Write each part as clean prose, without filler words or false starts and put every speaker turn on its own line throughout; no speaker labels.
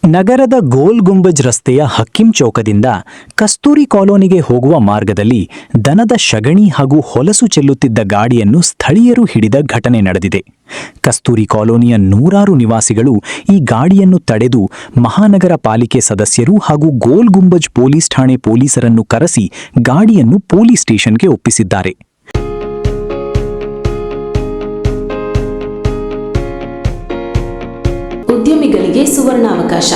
ನಗರದ ಗೋಲ್ ಗುಂಬಜ್ ರಸ್ತೆಯ ಹಕ್ಕಿಂ ಚೌಕದಿಂದ ಕಸ್ತೂರಿ ಕಾಲೋನಿಗೆ ಹೋಗುವ ಮಾರ್ಗದಲ್ಲಿ ದನದ ಶಗಣಿ ಹಾಗೂ ಹೊಲಸು ಚೆಲ್ಲುತ್ತಿದ್ದ ಗಾಡಿಯನ್ನು ಸ್ಥಳೀಯರು ಹಿಡಿದ ಘಟನೆ ನಡೆದಿದೆ. ಕಸ್ತೂರಿ ಕಾಲೋನಿಯ ನೂರಾರು ನಿವಾಸಿಗಳು ಈ ಗಾಡಿಯನ್ನು ತಡೆದು ಮಹಾನಗರ ಪಾಲಿಕೆ ಸದಸ್ಯರು ಹಾಗೂ ಗೋಲ್ ಗುಂಬಜ್ ಪೊಲೀಸ್ ಠಾಣೆ ಪೊಲೀಸರನ್ನು ಕರೆಸಿ ಗಾಡಿಯನ್ನು ಪೊಲೀಸ್ ಸ್ಟೇಷನ್ಗೆ ಒಪ್ಪಿಸಿದ್ದಾರೆ.
ಉದ್ಯಮಿಗಳಿಗೆ ಸುವರ್ಣಾವಕಾಶ.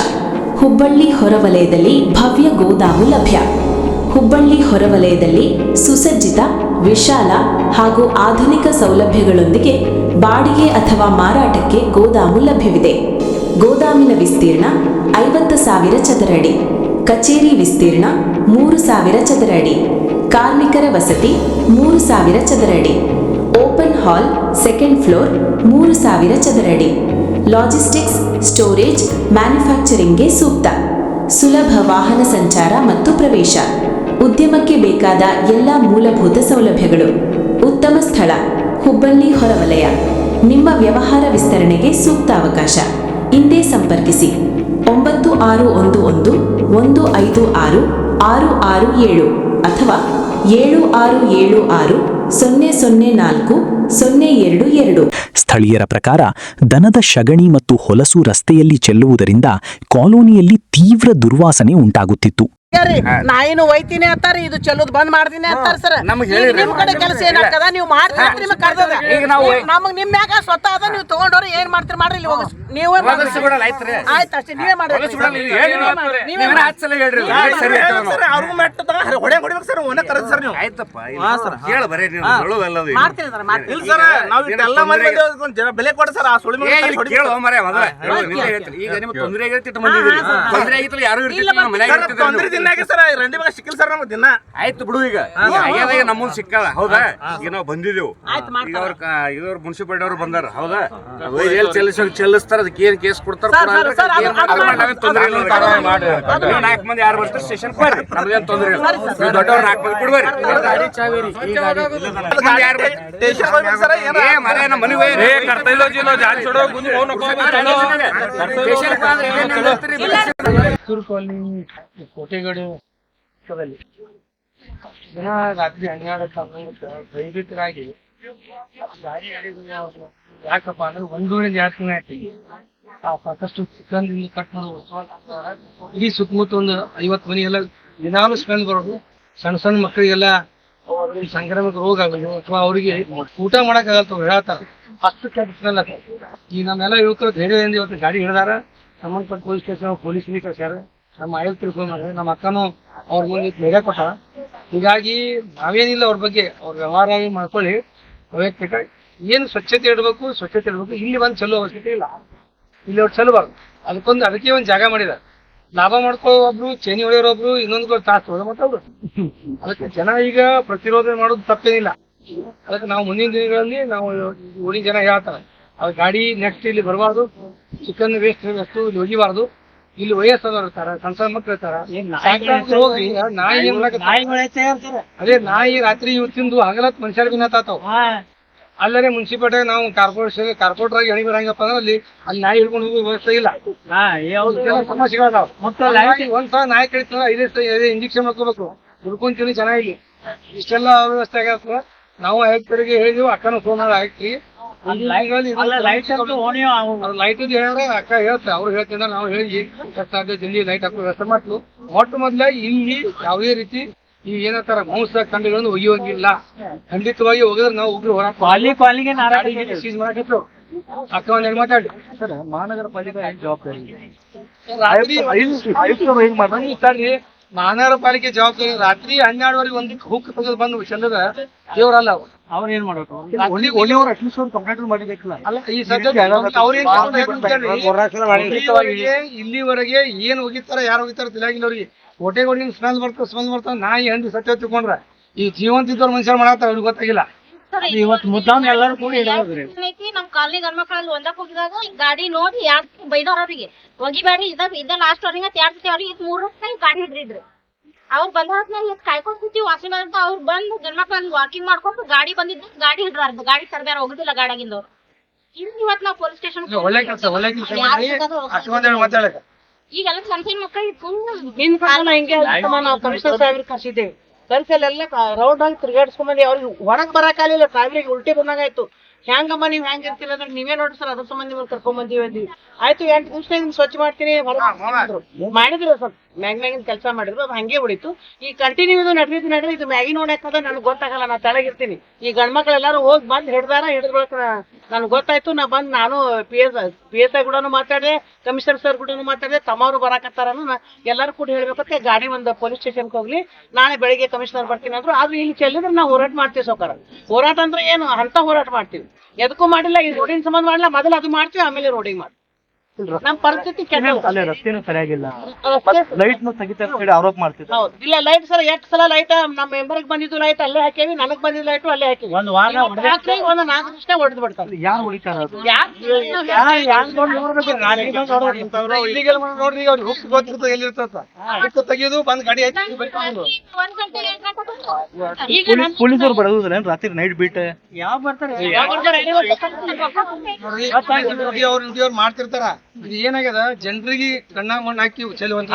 ಹುಬ್ಬಳ್ಳಿ ಹೊರವಲಯದಲ್ಲಿ ಭವ್ಯ ಗೋದಾಮು ಲಭ್ಯ. ಹುಬ್ಬಳ್ಳಿ ಹೊರವಲಯದಲ್ಲಿ ಸುಸಜ್ಜಿತ, ವಿಶಾಲ ಹಾಗೂ ಆಧುನಿಕ ಸೌಲಭ್ಯಗಳೊಂದಿಗೆ ಬಾಡಿಗೆ ಅಥವಾ ಮಾರಾಟಕ್ಕೆ ಗೋದಾಮು ಲಭ್ಯವಿದೆ. ಗೋದಾಮಿನ ವಿಸ್ತೀರ್ಣ 50,000 ಚದರ ಅಡಿ, ಕಚೇರಿ ವಿಸ್ತೀರ್ಣ 3,000 ಚದರ ಅಡಿ, ಕಾರ್ಮಿಕರ ವಸತಿ 3,000 ಚದರ ಅಡಿ, ಓಪನ್ ಹಾಲ್ ಸೆಕೆಂಡ್ ಫ್ಲೋರ್ 3,000 ಚದರ ಅಡಿ. ಲಾಜಿಸ್ಟಿಕ್ಸ್, ಸ್ಟೋರೇಜ್, ಮ್ಯಾನುಫ್ಯಾಕ್ಚರಿಂಗ್ಗೆ ಸೂಕ್ತ. ಸುಲಭ ವಾಹನ ಸಂಚಾರ ಮತ್ತು ಪ್ರವೇಶ. ಉದ್ಯಮಕ್ಕೆ ಬೇಕಾದ ಎಲ್ಲ ಮೂಲಭೂತ ಸೌಲಭ್ಯಗಳು. ಉತ್ತಮ ಸ್ಥಳ ಹುಬ್ಬಳ್ಳಿ ಹೊರವಲಯ. ನಿಮ್ಮ ವ್ಯವಹಾರ ವಿಸ್ತರಣೆಗೆ ಸೂಕ್ತ ಅವಕಾಶ. ಇಂದೇ ಸಂಪರ್ಕಿಸಿ 9671 156 667 ಅಥವಾ 7676 004 022.
ಸ್ಥಳೀಯರ ಪ್ರಕಾರ ದನದ ಶಗಣಿ ಮತ್ತು ಹೊಲಸು ರಸ್ತೆಯಲ್ಲಿ ಚೆಲ್ಲುವುದರಿಂದ ಕಾಲೋನಿಯಲ್ಲಿ ತೀವ್ರ ದುರ್ವಾಸನೆ ಉಂಟಾಗುತ್ತಿತ್ತು.
ನಾಯಿನು ಒಯ್ತೀನಿ ಅಂತಾರ, ಇದು ಚೆಲ್ಲೋದು ಬಂದ್ ಮಾಡ್ತೀನಿ ಅಂತಾರ. ಸರ್ ನಿಮ್ ಕಡೆ ಕೆಲಸ ಏನಾಗ್ತದ, ನೀವು ಮಾಡ್ತೀರಿ, ನಿಮ್ಗೆ ಕರ್ದದ. ನಮಗ್ ನಿಮ್ ಮ್ಯಾಗ ಸ್ವತಃ ಅದ, ನೀವು ತಗೊಂಡವ್ರು ಏನ್ ಮಾಡ್ತೀರಿ ಮಾಡ್ರಿ, ಇಲ್ಲಿ ನೀವೇ ಆಯ್ತು ಅಷ್ಟೇ, ನೀವೇ ಮಾಡ್ರಿ.
ಬೆಲೆ ಕೊಡ ಸರ್.
ಆಯ್ತು ಬಿಡು, ಈಗ ನಮ್ಮನ್ ಸಿಕ್ಕಲ್ಲ. ಹೌದಾ, ಈಗ ನಾವು ಬಂದಿದ್ದೇವು. ಈಗ ಅವ್ರ ಮುನ್ಸಿಪಾಲಿಟಿ ಅವ್ರು ಬಂದಾರ. ಹೌದಾ, ಚೆಲ್ಲಿಸ್ತಾರ, ಅದಕ್ಕೆ ಏನ್ ಕೇಸ್ ಕೊಡ್ತಾರ, ತೊಂದ್ರೆ ಇಲ್ಲ. 4 ಮಂದಿ ಯಾರು ಬರ್ತಾರೆ ಸ್ಟೇಷನ್ ಬರ್ರಿ, ನಮ್ದೇನ್ ತೊಂದ್ರೆ ಇಲ್ಲ. ನೀವು ದೊಡ್ಡವ್ರು 4 ಮಂದಿ ಕೊಡ್ಬೇರಿ.
ಕೋಟೆಗಡೆ ದಿನ ರಾತ್ರಿ 12 ಭಯಭೀತರಾಗಿ ಗಾಡಿ ಯಾಕಪ್ಪ ಅಂದ್ರೆ 1.5 ತಿಂಗಳ ಆಯ್ತು. ಸಾಕಷ್ಟು ಚಿಕ್ಕಂದಿಂದ ಕಟ್ ಮಾಡೋದು, ಇಡೀ ಸುತ್ತಮುತ್ತ ಒಂದು 50 ಮನೆ ಎಲ್ಲ ದಿನಾಲು ಸ್ಮೆಲ್ ಬರೋದು. ಸಣ್ಣ ಸಣ್ಣ ಮಕ್ಕಳಿಗೆಲ್ಲ ಸಂಕ್ರಾಮಕ ರೋಗ ಆಗೋದು, ಅಥವಾ ಅವರಿಗೆ ಊಟ ಮಾಡಕ್ ಆಗಲ್ತ ಹೇಳ್ತಾರ. ಅಷ್ಟು ಕೆಟ್ಟ ಸ್ಮೆಲ್ ಆತ. ಈಗ ನಮ್ಮೆಲ್ಲ ಯುವಕರು ಧೈರ್ಯದಿಂದ ಇವತ್ತು ಗಾಡಿ ಹಿಡಿದಾರ. ಸಂಬಂಧಪಟ್ಟ ಪೊಲೀಸ್ ಸ್ಟೇಷನ್ ಪೊಲೀಸರಿಗೆ ಕಳ್ಸ್ಯಾರ. ನಮ್ಮ ಆಯುಕ್ತ ತಿಳ್ಕೊಂಡ್ರೆ ನಮ್ಮ ಅಕ್ಕನೂ ಅವ್ರ ಮುಂದೆ ಧೈರ್ಯ ಕೊಟ್ಟ. ಹೀಗಾಗಿ ನಾವೇನಿಲ್ಲ, ಅವ್ರ ಬಗ್ಗೆ ಅವ್ರ ವ್ಯವಹಾರ ಮಾಡ್ಕೊಳ್ಳಿ. ವೈಯಕ್ತಿಕ ಏನು ಸ್ವಚ್ಛತೆ ಇಡಬೇಕು, ಇಲ್ಲಿ ಬಂದು ಚೆಲ್ಲೋ ಅವಶ್ಯಕತೆ ಇಲ್ಲ. ಇಲ್ಲಿ ಅವ್ರು ಚೆಲ್ಲಬಾರ್ದು. ಅದಕ್ಕೆ ಒಂದು ಜಾಗ ಮಾಡಿದಾರೆ. ಲಾಭ ಮಾಡ್ಕೊಳ್ಳೋ ಒಬ್ರು, ಚೇನಿ ಹೊಡೆಯೋರೊಬ್ರು, ಇನ್ನೊಂದು ತಾಸು ಮತ್ತೊಬ್ರು. ಅದಕ್ಕೆ ಜನ ಈಗ ಪ್ರತಿರೋಧ ಮಾಡೋದು ತಪ್ಪೇನಿಲ್ಲ. ಅದಕ್ಕೆ ನಾವು ಮುಂದಿನ ದಿನಗಳಲ್ಲಿ ನಾವು ಊರಿನ ಜನ ಹೇಳ್ತಾರೆ, ಅವ್ರ ಗಾಡಿ ನೆಕ್ಸ್ಟ್ ಇಲ್ಲಿ ಬರಬಾರ್ದು, ಚಿಕನ್ ವೇಸ್ಟ್ ಇಲ್ಲಿ ಒಗಿಬಾರ್ದು. ಇಲ್ಲಿ ವಯಸ್ಸಾದವ್ರು ಇರ್ತಾರ, ಸಣ್ಣ ಮಕ್ಳು ಇರ್ತಾರ. ಅದೇ ನಾಯಿ ರಾತ್ರಿ ಇವ್ ತಿಂದು ಹಗಲತ್ ಮನುಷ್ಯರ ಬಿನ್ನತಾವ್. ಅಲ್ಲದೆ ಮುನ್ಸಿಪಾಲಿಟಿ ನಾವು ಕಾರ್ಪೊರೇಟರ್ ಆಗಿ ಎಣಿ ಬರಂಗಪ್ಪ ಅಂದ್ರೆ ಅಲ್ಲಿ ನಾಯಿ ಹಿಡ್ಕೊಂಡು ಹೋಗೋ ವ್ಯವಸ್ಥೆ ಇಲ್ಲ. ಸಮಸ್ಯೆಗಳದಾವ್. ಒಂದ್ಸಲ ನಾಯಿ ಕಡಿತ 5 ಇಂಜೆಕ್ಷನ್ ಮಾಡ್ಕೋಬೇಕು. ಹುಡ್ಕೊಂತೀನಿ ಚೆನ್ನಾಗಿ. ಇಷ್ಟೆಲ್ಲ ವ್ಯವಸ್ಥೆ ಆಗತ್ತ. ನಾವು ಆಯುಕ್ತರಿಗೆ ಹೇಳಿದ್ವಿ, ಅಕ್ಕನ ಫೋನ್ ಆಯುಕ್ತರಿಗೆ ಲೈಟ್ ಹೇಳಿದ್ರೆ ಅಕ್ಕ ಹೇಳ್ತಾರೆ, ಅವ್ರು ಹೇಳ್ತಿದ್ರೆ ನಾವು ಹೇಳಿ ಸಾಧ್ಯ ಜಲ್ದಿ ಲೈಟ್ ಹಾಕೋ ವ್ಯವಸ್ಥೆ ಮಾಡ್ತು. ಮೊಟ್ಟ ಮೊದಲ ಇಲ್ಲಿ ಯಾವುದೇ ರೀತಿ ಈ ಏನಂತಾರ ಮಾಂಸ ಖಂಡಗಳನ್ನು ಒಯ್ಯುವಂಗಿಲ್ಲ. ಖಂಡಿತವಾಗಿ ಹೋಗಿದ್ರೆ ನಾವು ಉಗ್ರ ಹೊರ ಸೀಸ್ ಮಾಡಾಕಿತ್ತು. ಅಕ್ಕ ಒಂದ್ ಮಾತಾಡಿ ಸರ್, ಮಹಾನಗರ ಪಾಲಿಕೆ ಜವಾಬ್ದಾರಿ ಮಹಾನಗರ ಪಾಲಿಕೆ ಜವಾಬ್ದಾರಿ. ರಾತ್ರಿ 12ವರೆಗೆ ಒಂದು ಹುಕ್ ತೆಗೆದು ಬಂದು ಚಂದದ ದೇವ್ರಲ್ಲ ಅವ್ರ ಏನ್ ಮಾಡ್ಬೇಕು. ಇಲ್ಲಿವರೆಗೆ ಏನ್ ಹೋಗಿರ್ತಾರ, ಯಾರು ಹೋಗಿರ್ತಾರ ತಿಳಿಯಾಗಿಲ್ಲ ಅವ್ರಿಗೆ. ಹೊಟ್ಟೆಗೊಂಡಿನ ಸ್ಮೆಲ್ ಬರ್ತಾವ. ನಾಯಿ ಹಂದಿ ಸತ್ಯ ತಿಳ್ಕೊಂಡ್ರ ಈ ಜೀವಂತ ಇದ್ದವ್ರ ಮನುಷ್ಯರು ಮಾಡಾತಾರ, ಅವ್ರಿಗೆ ಗೊತ್ತಾಗಿಲ್ಲ. ಇವತ್ತು ಮುದ್ದಾಮ್ ಎಲ್ಲರೂ ಕೂಡಿ
ನಮ್ ಕಾಲನಿ ಗಂಡ್ಮಕ್ಳಲ್ಲಿ ಒಂದಕ್ಕೆ ಹೋಗಿದಾಗ ಗಾಡಿ ನೋಡಿ ಯಾರು ಬೈದವ್ರ ಅವ್ರಿಗೆ ಒಗಿಬ್ಯಾಡ್ರಿ, ಇದ ಲಾಸ್ಟ್ ಅವ್ರಿಗೆ 2 ಅವ್ರಿಗೆ 3 ಗಾಡಿ ಹಿಡಿದ್ರಿ. ಅವ್ರು ಬಂದ ಹೊತ್ನಾಗ ಕಾಯ್ಕೊಂಡ್ ಕೂತೀವಿ ವಾಸಿ ಅಂತ. ಅವ್ರು ಬಂದು ಗಂಡ್ಮಕ್ಳಲ್ಲಿ ವಾಕಿಂಗ್ ಮಾಡ್ಕೊಂಡು ಗಾಡಿ ಬಂದಿದ್ದು, ಗಾಡಿ ಹಿಡ್ದಾರ್ದು. ಗಾಡಿ ಸರ್ಬ್ಯಾರ ಹೋಗುದಿಲ್ಲ ಗಾಡಿಯಾಗಿಂದವ್ರು. ಇಲ್ಲಿ ಇವತ್ತು ನಾವು ಪೊಲೀಸ್ ಸ್ಟೇಷನ್
ಒಳ್ಳೆ ಕೆಲಸ ಮಾತಾಡಕ
ಈಗೆಲ್ಲ ಸಣ್ಣ ಸಣ್ಣ ಮಕ್ಕಳಿಗೆ ಫುಲ್
ನಿನ್ ಕಾಲ ಹಿಂಗೆ ಆಯ್ತಮ್ಮ, ನಾವು ಕಮಿಷನರ್ ಸಾಹೇಬ್ರಿಗೆ ಕರ್ಸಿದ್ದೇವೆ. ಕರ್ಸಲೆಲ್ಲ ರೌಂಡ್ ಆಗಿ ತಿರ್ಗಾಡ್ಸ್ಕೊಂಬಂದಿ. ಅವ್ರಿಗೆ ಹೊರಗ್ ಬರಕಾಲಿಲ್ಲ, ಕಾಯಿಲೆಗೆ ಉಲ್ಟಿ ಬಂದಂಗಾಯ್ತು. ಹೆಂಗಮ್ಮ ನೀವ್ ಹೆಂಗ್ ಇರ್ತೀರ ಅಂದ್ರೆ ನೀವೇ ನೋಡ್ರಿ ಸರ್, ಅದ್ರ ಸಂಬಂಧ ನಿಮ್ಮನ್ನ ಕರ್ಕೊಂಡ್ ಬಂದೀವಿ ಅಂದಿವಿ. ಆಯ್ತು 8 ದಿವಸ ಸ್ವಚ್ಛ ಮಾಡ್ತೀನಿ ಮಾಡಿದ್ರು, ಸ್ವಲ್ಪ ಮ್ಯಾಗಿನ ಕೆಲಸ ಮಾಡಿದ್ರು, ಅದು ಹಂಗೆ ಹೊಡಿತು. ಈ ಕಂಟಿನ್ಯೂ ಇದು ನಡೆದಿದ್ದು ಇದು ಮ್ಯಾಗಿ ನೋಡಕ್ಕದ ನನಗೆ ಗೊತ್ತಾಗಲ್ಲ, ನಾ ತೆಳಗಿರ್ತೀನಿ. ಈ ಗಂಡ್ಮಕ್ಳು ಎಲ್ಲಾರು ಹೋಗಿ ಬಂದ್ ಹಿಡಿದ್ರೊಳಕ ನನ್ಗೆ ಗೊತ್ತಾಯ್ತು. ನಾನು PSI ಕೂಡ ಮಾತಾಡಿದೆ, ಕಮಿಷನರ್ ಸರ್ ಕೂಡ ಮಾತಾಡಿದೆ. ತಮ್ಮವ್ರು ಬರಾಕತ್ತಾರ, ಎಲ್ಲಾರು ಕೂಡ ಹೇಳ್ಬೇಕಂತೆ ಗಾಡಿ ಒಂದು ಪೊಲೀಸ್ ಸ್ಟೇಷನ್ಗೆ ಹೋಗ್ಲಿ, ನಾಳೆ ಬೆಳಿಗ್ಗೆ ಕಮಿಷನರ್ ಬರ್ತೀನಿ ಅಂದ್ರು. ಆದ್ರೆ ಇಲ್ಲಿ ಚೆಲ್ಲಿದ್ರೆ ನಾವು ಹೋರಾಟ ಮಾಡ್ತೀವಿ ಸೌಕರ. ಹೋರಾಟ ಅಂದ್ರೆ ಏನು ಅಂತ ಹೋರಾಟ ಮಾಡ್ತೀವಿ, ಎದಕ್ಕೂ ಮಾಡಿಲ್ಲ. ಈ ರೋಡಿನ ಸಂಬಂಧ ಮಾಡಿಲ್ಲ, ಮೊದಲು ಅದು ಮಾಡ್ತೀವಿ, ಆಮೇಲೆ ರೋಡಿಂಗ್ ಮಾಡ್ತೀವಿ. ನಮ್ ಪರಿಸ್ಥಿತಿ
ಅಲ್ಲಿ ರಸ್ತೆನೂ ಸರಿಯಾಗಿಲ್ಲ, ಲೈಟ್ ತೆಗಿತಾ ಆರೋಪ ಮಾಡ್ತಿದ್ರು.
ಹೌದು, ಇಲ್ಲ ಲೈಟ್ ಸರ್ 8 ಸಲ ಲೈಟ್ ನಮ್ಮ ಮೆಂಬರ್ಗೆ ಬಂದಿದ್ದು ಲೈಟ್ ಅಲ್ಲೇ ಹಾಕೇವಿ, ನನಗ್ ಬಂದಿದ್ದು ಲೈಟ್ ಅಲ್ಲೇ ಹಾಕಿವಿ.
ಒಂದು ವಾರ
ಒಂದು 4 ದಿವಸ ಹೊಡೆದು ಬಿಡ್ತಾರೆ.
ಯಾರು ಹೊಡಿತಾರ?
ತೆಗಿಯೋದು ಬಂದ್ ಗಾಡಿ
ಪೊಲೀಸರು ಬರೋದಿಲ್ಲ ರಾತ್ರಿ ನೈಟ್ ಬಿಟ್ಟು
ಯಾವ ಬರ್ತಾರೆ
ಅವ್ರು ಮಾಡ್ತಿರ್ತಾರ. ಇದು ಏನಾಗ್ಯದ, ಜನರಿಗೆ ಕಣ್ಣಾಗ ಮಣ್ಣು ಹಾಕಿ ಚೆಲ್ಲುವಂತ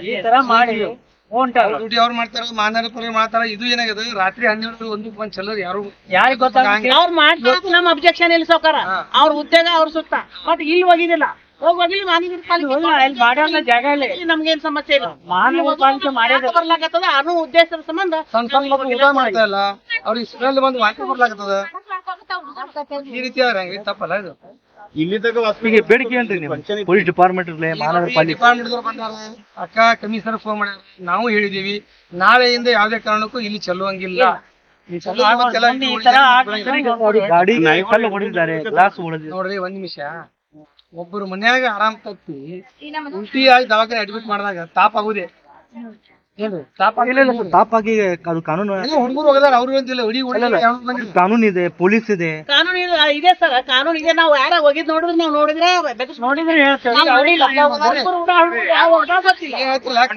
ಈ ತರ ಮಾಡಿ
ಡ್ಯೂಟಿ ಅವ್ರು ಮಾಡ್ತಾರ, ಮಾನವ ಮಾಡ್ತಾರ. ಇದು ಏನಾಗ್ಯದ, ರಾತ್ರಿ 12-1 ಬಂದ್ ಚೆಲ್ಲೋದು ಯಾರು
ಯಾರಿಗ್ ಗೊತ್ತಾಗ ಅವ್ರು ಮಾಡ್ತಾರೆ. ನಮ್ ಅಬ್ಜೆಕ್ಷನ್ ಇಲ್ಲ ಸೌಕಾರ, ಅವ್ರ ಉದ್ಯೋಗ ಅವ್ರ ಸುತ್ತ. ಬಟ್ ಇಲ್ಲಿ ಹೋಗಿದಿಲ್ಲ, ಹೋಗಿಲ್ಲ
ಜಾಗ ಇಲ್ಲ,
ನಮ್ಗೇನ್ ಸಮಸ್ಯೆ ಇಲ್ಲ.
ಮಾನವ ಪಾಲಿಕೆ ಮಾಡ್ಯಾರ
ಬರ್ಲಾಕತ್ತದ ಅನ್ನೋ ಉದ್ದೇಶದ ಸಂಬಂಧ
ಸಣ್ಣ ಸಣ್ಣ ಮಕ್ಳು ಊಟ ಮಾಡ್ತಾ ಇಲ್ಲ, ಅವ್ರಿಗೆ ಸ್ಮೆಲ್ ಬಂದು ವಾಂತಿ ಬರ್ಲಾಕತ್ತದ. ಈ ರೀತಿ ಹೆಂಗ್ರಿ, ತಪ್ಪಲ್ಲ ಇದು.
ಈಗ ಬೇಡಿಕೆ ಏನ್ರಿ ನೀವು ಪೊಲೀಸ್ ಡಿಪಾರ್ಟ್ಮೆಂಟ್ ಮಾನವ ಪಾಲಿಕೆ
ಡಿಪಾರ್ಟ್ಮೆಂಟ್ ಬಂದಾರ, ಅಕ್ಕ ಕಮಿಷನರ್ ಫೋನ್ ಮಾಡ್ಯಾರ, ನಾವು ಹೇಳಿದೀವಿ ನಾಳೆಯಿಂದ ಯಾವ್ದೇ ಕಾರಣಕ್ಕೂ ಇಲ್ಲಿ ಚೆಲ್ಲುವಂಗಿಲ್ಲ.
ಗಾಡಿ ಕಲ್ಲು ಹೊಡೆದಿದ್ದಾರೆ, ಗ್ಲಾಸ್ ಹೊಡೆದಿದ್ದಾರೆ.
ನೋಡ್ರಿ ಒಂದ್ ನಿಮಿಷ, ಒಬ್ಬರು ಮನ್ಯಾಗ ಆರಾಮ್ ತಪ್ಪಿ ಉಲ್ಟಿ ಆಗಿ ದವಾಖಾನೆ ಅಡ್ಮಿಟ್ ಮಾಡಿದಾಗ ತಾಪ್ ಆಗುದೇ ಏನ್ರಿ?
ತಾಪಾಗಿ ಅದು ಕಾನೂನು
ಹುಡುಗರು ಹೋಗದಾರ, ಅವ್ರು ಅಂತಿಲ್ಲ
ಕಾನೂನು ಇದೆ, ಪೊಲೀಸ್ ಇದೆ,
ಕಾನೂನು ಇದೆ ಸರ್, ಕಾನೂನು ಇದೆ. ನಾವು ಯಾರ ಹೋಗಿದ್ ನೋಡಿದ್ರೆ ನಾವು ನೋಡಿದ್ರೆ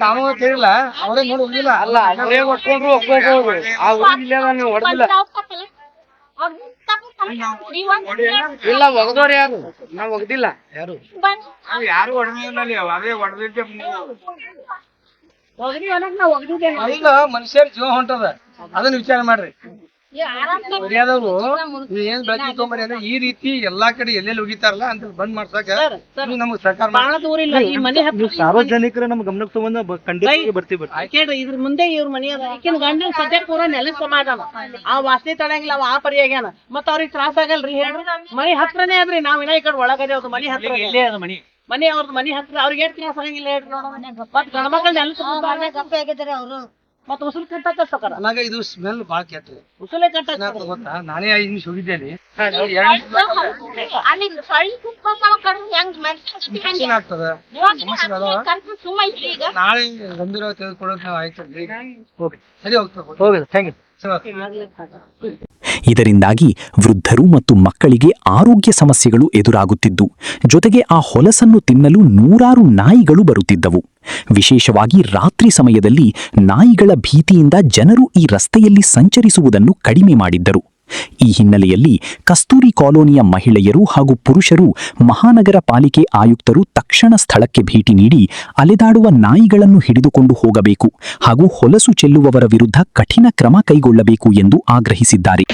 ಕಾನೂನು ಕೇಳಿಲ್ಲ, ಅವರೇ ನೋಡಿ ಹೋಗಿಲ್ಲ.
ಅಲ್ಲ ಇಲ್ಲ ಒಗದವ್ರು ಯಾರು? ನಾವ್ ಒಗದಿಲ್ಲ ಯಾರು,
ಯಾರು ಹೊಡೆದಿಲ್ಲ, ಅದೇ ಹೊಡೆದಿದ್ದೆ. ಈಗ ಮನುಷ್ಯರ ಜೀವ ಹೊಂಟದ, ಅದನ್ನ ವಿಚಾರ ಮಾಡ್ರಿ. ಮರ್ಯಾದವ್ರು ಏನ್ ಬೆಳಕಿಗೆ ತೊಗೊಂಬರಿ ಅಂದ್ರೆ ಈ ರೀತಿ ಎಲ್ಲಾ ಕಡೆ ಎಲ್ಲೆಲ್ಲಿ ಹೋಗಿತಾರಲ್ಲ ಅಂತ ಬಂದ್ ಮಾಡ್ಸಕ ನಮ್ಗೆ ಸರ್ಕಾರ
ಬಹಳ ದೂರ ಇಲ್ಲ. ಈ ಮನೆ ಹತ್ರ
ಸಾರ್ವಜನಿಕರ ನಮ್ ಗಮನಕ್ಕೆ ತಗೊಂಡ್ ಖಂಡಿತ ಬರ್ತೀವಿ.
ಕೇಳ್ರಿ, ಇದ್ರ ಮುಂದೆ ಇವ್ರ ಮನೆ ಅದ, ಈಕಿನ ಗಂಡನ ಸದ್ಯ ಪೂರ ನೆಲ ಸಮಾಧಾನ, ಆ ವಾಸನೆ ತಡಂಗಿಲ್ಲ, ಅವ ಆ ಪರಿಯಾಗ್ಯಾನ. ಮತ್ತ ಅವ್ರಿಗೆ ತ್ರಾಸ ಆಗಲ್ರಿ ಹೇಳ್ರಿ. ಮನೆ ಹತ್ರನೇ ಅದ್ರಿ, ನಾವ್ ಇನ್ನ ಈ ಕಡೆ ಒಳಗದೆ ಅವ್ರ ಮನೆ ಹತ್ರ ಇಲ್ಲೇ ಅದ ಮನೆ ಅವ್ರದ್ದು ಮನೆ ಹತ್ರ. ಅವ್ರಿಗೆ ಏನ್ ತ್ರಾಸ ಆಗಂಗಿಲ್ಲ ಹೇಳ್ರಿ. ನೋಡೋಣ ಮತ್ ಗಣಮಕ್ಳ ನೆಲ ಆಗಿದ್ದಾರೆ ಅವರು, ಮತ್ತ ಉಸುಲ್ ಕಟ್ಟಾಕ ಸಕರ
ನನಗ ಇದು ಸ್ಮೆಲ್ ಬಾಳ ಕೆಟ್ಟ.
ಉಸುಲೆ ಕಟ್ಟಾಕ
ಗೊತ್ತಾ, ನಾನೇ 5 ನಿಮಿಷ ಹೋಗಿದ್ದೇನೆ, ಆಗ್ತದ ನಾಳೆ ಗಂಭೀರ ತೆಗೆದುಕೊಳ್ಳೋದು ನಾವು ಆಯ್ತಲ್ರಿ. ಸರಿ, ಹೋಗ್ತಾರೆ.
Thank you.
ಇದರಿಂದಾಗಿ ವೃದ್ಧರು ಮತ್ತು ಮಕ್ಕಳಿಗೆ ಆರೋಗ್ಯ ಸಮಸ್ಯೆಗಳು ಎದುರಾಗುತ್ತಿದ್ದು, ಜೊತೆಗೆ ಆ ಹೊಲಸನ್ನು ತಿನ್ನಲು ನೂರಾರು ನಾಯಿಗಳು ಬರುತ್ತಿದ್ದವು. ವಿಶೇಷವಾಗಿ ರಾತ್ರಿ ಸಮಯದಲ್ಲಿ ನಾಯಿಗಳ ಭೀತಿಯಿಂದ ಜನರು ಈ ರಸ್ತೆಯಲ್ಲಿ ಸಂಚರಿಸುವುದನ್ನು ಕಡಿಮೆ ಮಾಡಿದ್ದರು. ಈ ಹಿನ್ನೆಲೆಯಲ್ಲಿ ಕಸ್ತೂರಿ ಕಾಲೋನಿಯ ಮಹಿಳೆಯರು ಹಾಗೂ ಪುರುಷರು ಮಹಾನಗರ ಪಾಲಿಕೆ ಆಯುಕ್ತರು ತಕ್ಷಣ ಸ್ಥಳಕ್ಕೆ ಭೇಟಿ ನೀಡಿ ಅಲೆದಾಡುವ ನಾಯಿಗಳನ್ನು ಹಿಡಿದುಕೊಂಡು ಹೋಗಬೇಕು ಹಾಗೂ ಹೊಲಸು ಚೆಲ್ಲುವವರ ವಿರುದ್ಧ ಕಠಿಣ ಕ್ರಮ ಕೈಗೊಳ್ಳಬೇಕು ಎಂದು ಆಗ್ರಹಿಸಿದ್ದಾರೆ.